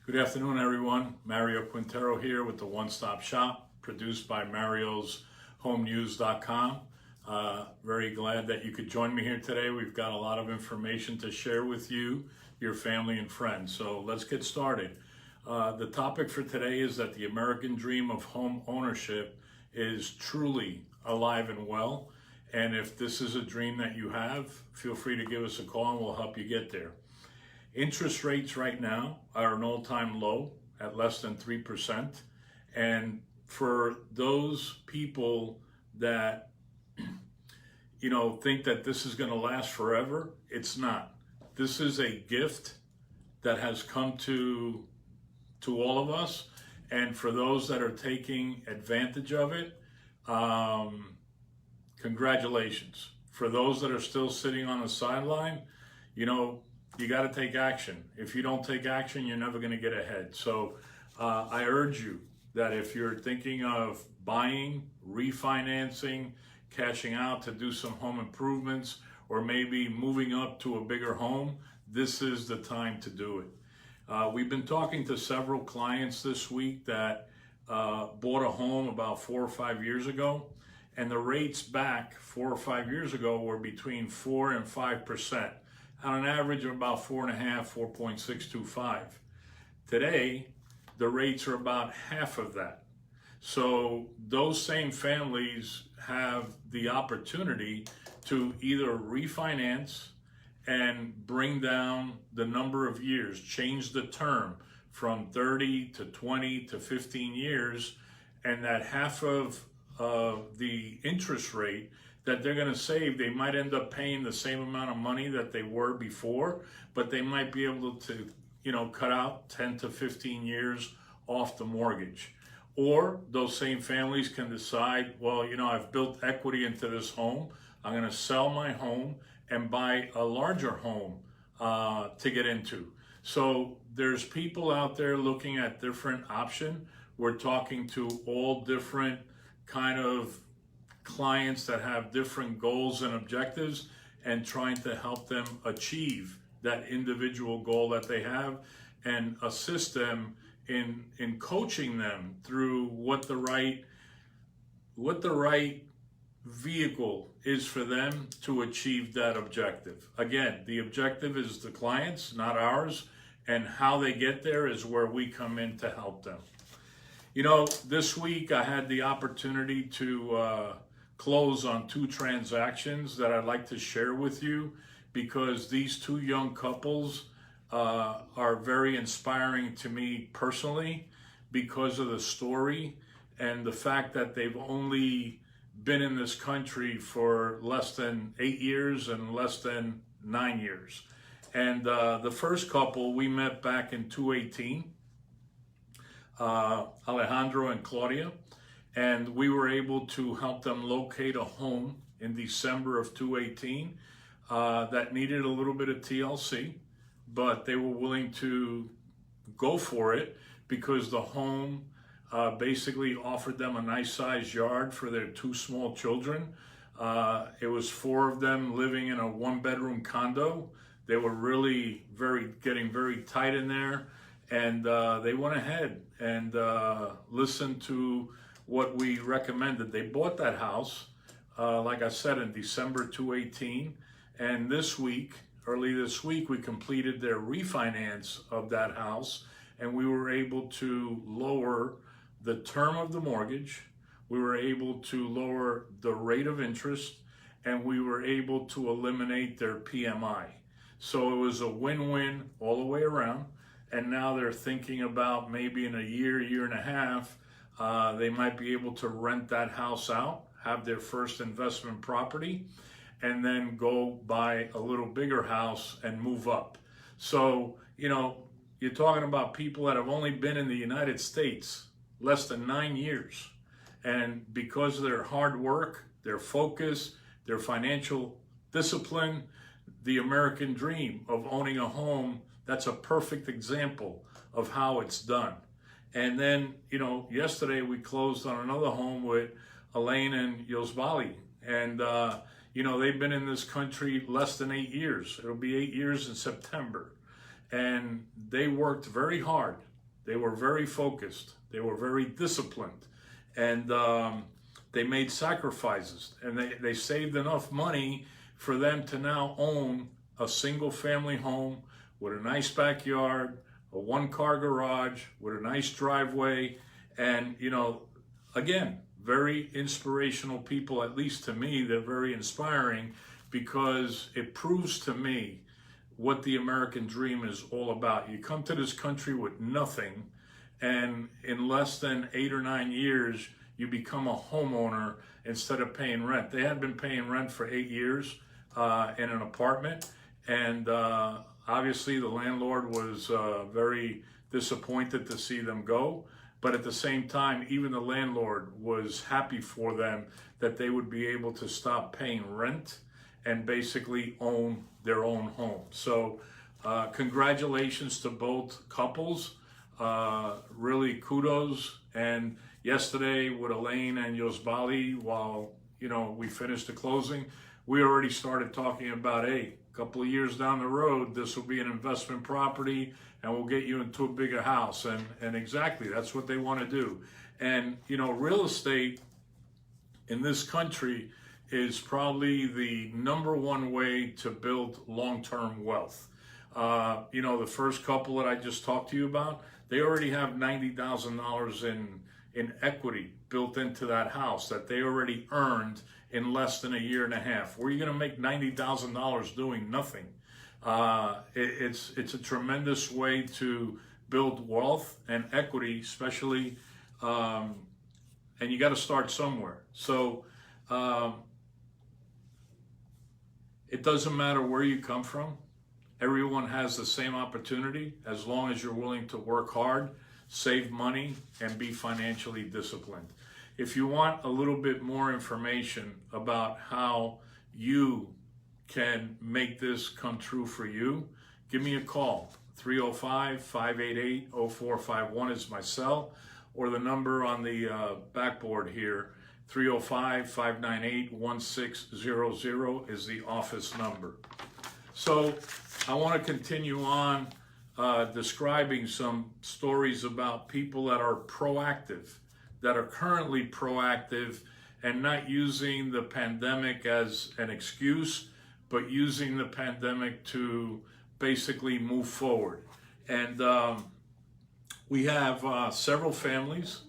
Good afternoon, everyone. Mario Quintero here with the One Stop Shop, produced by Mario's HomeNews.com. Very glad that you could join me here today. We've got a lot of information to share with you, your family, and friends. So let's get started. The topic for today is that the American dream of home ownership is truly alive and well. And if this is a dream that you have, feel free to give us a call and we'll help you get there. Interest rates right now are an all-time low at less than 3%. And for those people that, think that this is going to last forever, it's not. This is a gift that has come to all of us. And for those that are taking advantage of it, congratulations. For those that are still sitting on the sideline, you got to take action. If you don't take action, you're never going to get ahead. So I urge you that if you're thinking of buying, refinancing, cashing out to do some home improvements, or maybe moving up to a bigger home, this is the time to do it. We've been talking to several clients this week that bought a home about 4 or 5 years ago, and the rates back 4 or 5 years ago were between 4 and 5%. On an average of about 4.5, 4.625. Today, the rates are about half of that. So those same families have the opportunity to either refinance and bring down the number of years, change the term from 30 to 20 to 15 years, and that half of the interest rate that they're going to save, they might end up paying the same amount of money that they were before, but they might be able to, cut out 10 to 15 years off the mortgage. Or those same families can decide, well, I've built equity into this home. I'm going to sell my home and buy a larger home to get into. So there's people out there looking at different options. We're talking to all different kind of clients that have different goals and objectives and trying to help them achieve that individual goal that they have and assist them in coaching them through what the right vehicle is for them to achieve that objective. Again, the objective is the clients, not ours, and how they get there is where we come in to help them. This week I had the opportunity to close on 2 transactions that I'd like to share with you because these 2 young couples are very inspiring to me personally because of the story and the fact that they've only been in this country for less than 8 years and less than 9 years. And the first couple we met back in 2018, Alejandro and Claudia. And we were able to help them locate a home in December of 2018 that needed a little bit of TLC, but they were willing to go for it because the home basically offered them a nice sized yard for their 2 small children. It was 4 of them living in a 1-bedroom condo. They were really getting very tight in there, and they went ahead and listened to what we recommended. They bought that house, like I said, in December 2018. And early this week, we completed their refinance of that house. And we were able to lower the term of the mortgage. We were able to lower the rate of interest. And we were able to eliminate their PMI. So it was a win-win all the way around. And now they're thinking about maybe in a year and a half, they might be able to rent that house out, have their first investment property, and then go buy a little bigger house and move up. So, you're talking about people that have only been in the United States less than 9 years. And because of their hard work, their focus, their financial discipline, the American dream of owning a home, that's a perfect example of how it's done. And then, yesterday we closed on another home with Elaine and Yosvali. And, they've been in this country less than 8 years. It'll be 8 years in September. And they worked very hard They were very focused. They were very disciplined. And they made sacrifices. And they saved enough money for them to now own a single family home with a nice backyard, a one-car garage, with a nice driveway. And, you know, again, very inspirational people, at least to me. They're very inspiring because it proves to me what the American dream is all about. You come to this country with nothing, and in less than 8 or 9 years, you become a homeowner instead of paying rent. They had been paying rent for 8 years in an apartment, and obviously the landlord was very disappointed to see them go. But at the same time, even the landlord was happy for them that they would be able to stop paying rent and basically own their own home. So congratulations to both couples. Really kudos. And yesterday with Elaine and Yosbali, while we finished the closing, we already started talking about, hey, a couple of years down the road, this will be an investment property and we'll get you into a bigger house. And exactly, that's what they want to do. And, real estate in this country is probably the #1 way to build long-term wealth. The first couple that I just talked to you about, they already have $90,000 in equity built into that house that they already earned in less than a year and a half. Where are you going to make $90,000 doing nothing? It's a tremendous way to build wealth and equity, especially, and you got to start somewhere. So it doesn't matter where you come from. Everyone has the same opportunity as long as you're willing to work hard, save money, and be financially disciplined. If you want a little bit more information about how you can make this come true for you, give me a call. 305-588-0451 is my cell, or the number on the backboard here, 305-598-1600 is the office number. So I want to continue on describing some stories about people that are proactive, that are currently proactive and not using the pandemic as an excuse, but using the pandemic to basically move forward. And we have several families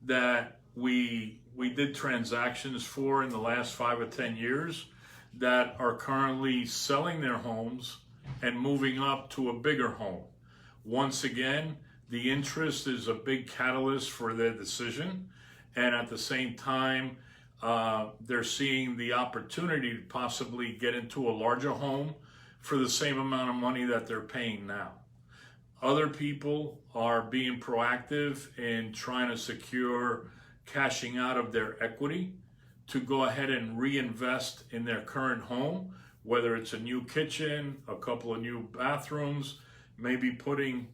that we did transactions for in the last 5 or 10 years that are currently selling their homes and moving up to a bigger home. Once again, the interest is a big catalyst for their decision, and at the same time, they're seeing the opportunity to possibly get into a larger home for the same amount of money that they're paying now. Other people are being proactive in trying to secure cashing out of their equity to go ahead and reinvest in their current home, whether it's a new kitchen, a couple of new bathrooms, maybe putting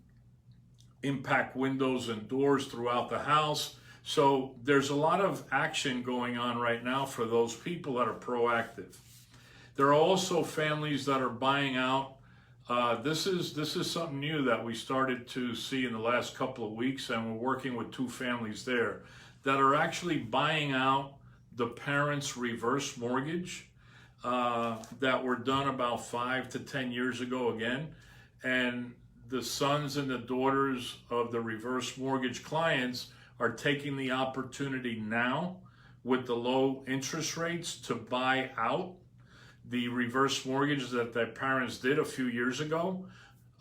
impact windows and doors throughout the house. So there's a lot of action going on right now for those people that are proactive. There are also families that are buying out. This is something new that we started to see in the last couple of weeks, and we're working with 2 families there that are actually buying out the parents' reverse mortgage that were done about 5 to 10 years ago again. And the sons and the daughters of the reverse mortgage clients are taking the opportunity now with the low interest rates to buy out the reverse mortgage that their parents did a few years ago.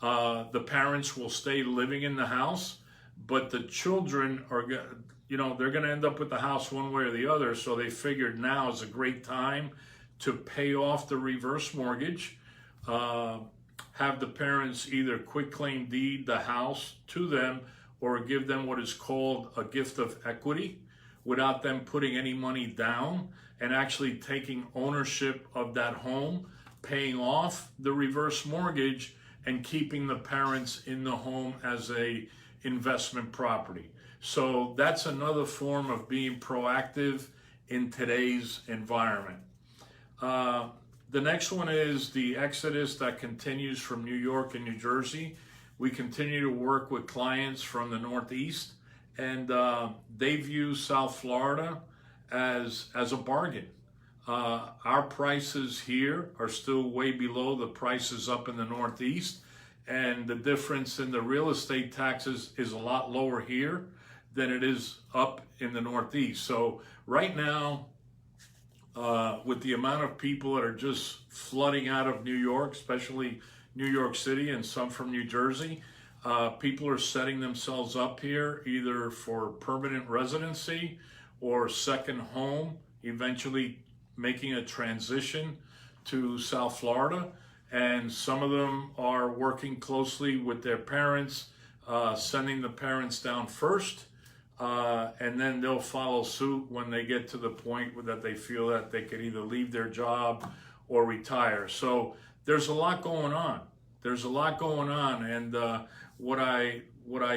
The parents will stay living in the house, but the children are, they're going to end up with the house one way or the other. So they figured now is a great time to pay off the reverse mortgage, have the parents either quitclaim deed the house to them or give them what is called a gift of equity without them putting any money down, and actually taking ownership of that home, paying off the reverse mortgage, and keeping the parents in the home as a investment property. So that's another form of being proactive in today's environment. The next one is the exodus that continues from New York and New Jersey. we continue to work with clients from the Northeast, and they view South Florida as a bargain. Our prices here are still way below the prices up in the Northeast, and the difference in the real estate taxes is a lot lower here than it is up in the Northeast. So right now, with the amount of people that are just flooding out of New York, especially New York City and some from New Jersey, people are setting themselves up here either for permanent residency or second home, eventually making a transition to South Florida. And some of them are working closely with their parents, sending the parents down first, and then they'll follow suit when they get to the point that they feel that they could either leave their job or retire. So there's a lot going on. There's a lot going on, and what I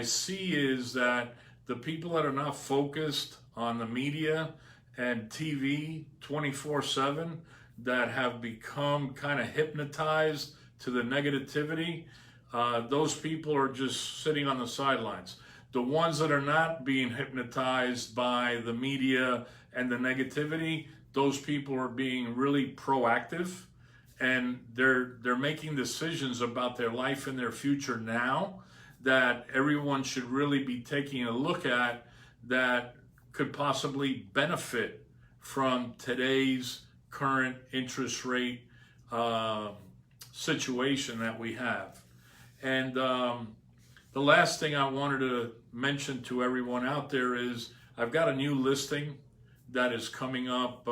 see is that the people that are not focused on the media and TV 24/7, that have become kind of hypnotized to the negativity, those people are just sitting on the sidelines. The ones that are not being hypnotized by the media and the negativity, those people are being really proactive, and they're making decisions about their life and their future now that everyone should really be taking a look at, that could possibly benefit from today's current interest rate situation that we have. And the last thing I wanted to mention to everyone out there is I've got a new listing that is coming up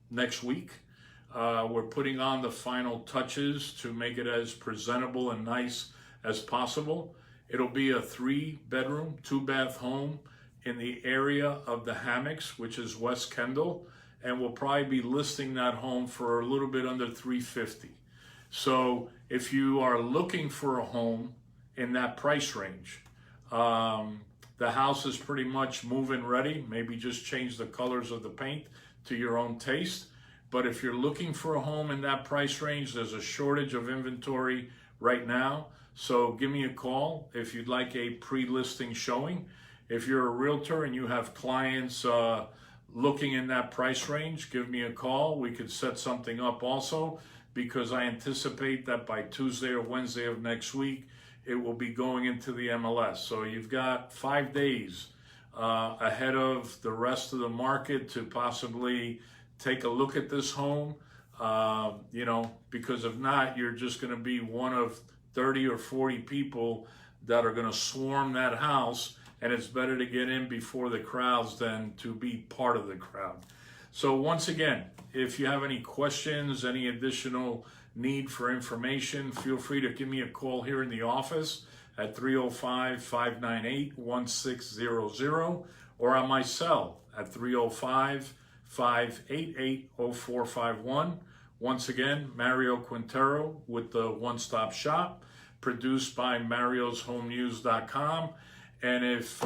next week. We're putting on the final touches to make it as presentable and nice as possible. It'll be a 3-bedroom, 2-bath home in the area of the Hammocks, which is West Kendall, and we'll probably be listing that home for a little bit under $350,000. So if you are looking for a home in that price range, the house is pretty much move-in ready. Maybe just change the colors of the paint to your own taste. But if you're looking for a home in that price range, there's a shortage of inventory right now. So give me a call if you'd like a pre-listing showing. If you're a realtor and you have clients looking in that price range, give me a call. We could set something up also, because I anticipate that by Tuesday or Wednesday of next week, it will be going into the MLS. So you've got 5 days ahead of the rest of the market to possibly take a look at this home, because if not, you're just going to be one of 30 or 40 people that are going to swarm that house, and it's better to get in before the crowds than to be part of the crowd. So once again, if you have any questions, any additional need for information, feel free to give me a call here in the office at 305-598-1600, or on my cell at 305-588-0451. Once again, Mario Quintero with the One Stop Shop, produced by marioshomenews.com. And if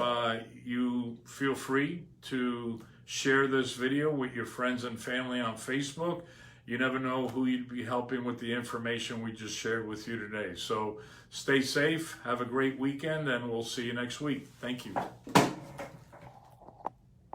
you feel free to share this video with your friends and family on Facebook, you never know who you'd be helping with the information we just shared with you today. So stay safe, have a great weekend, and we'll see you next week. Thank you.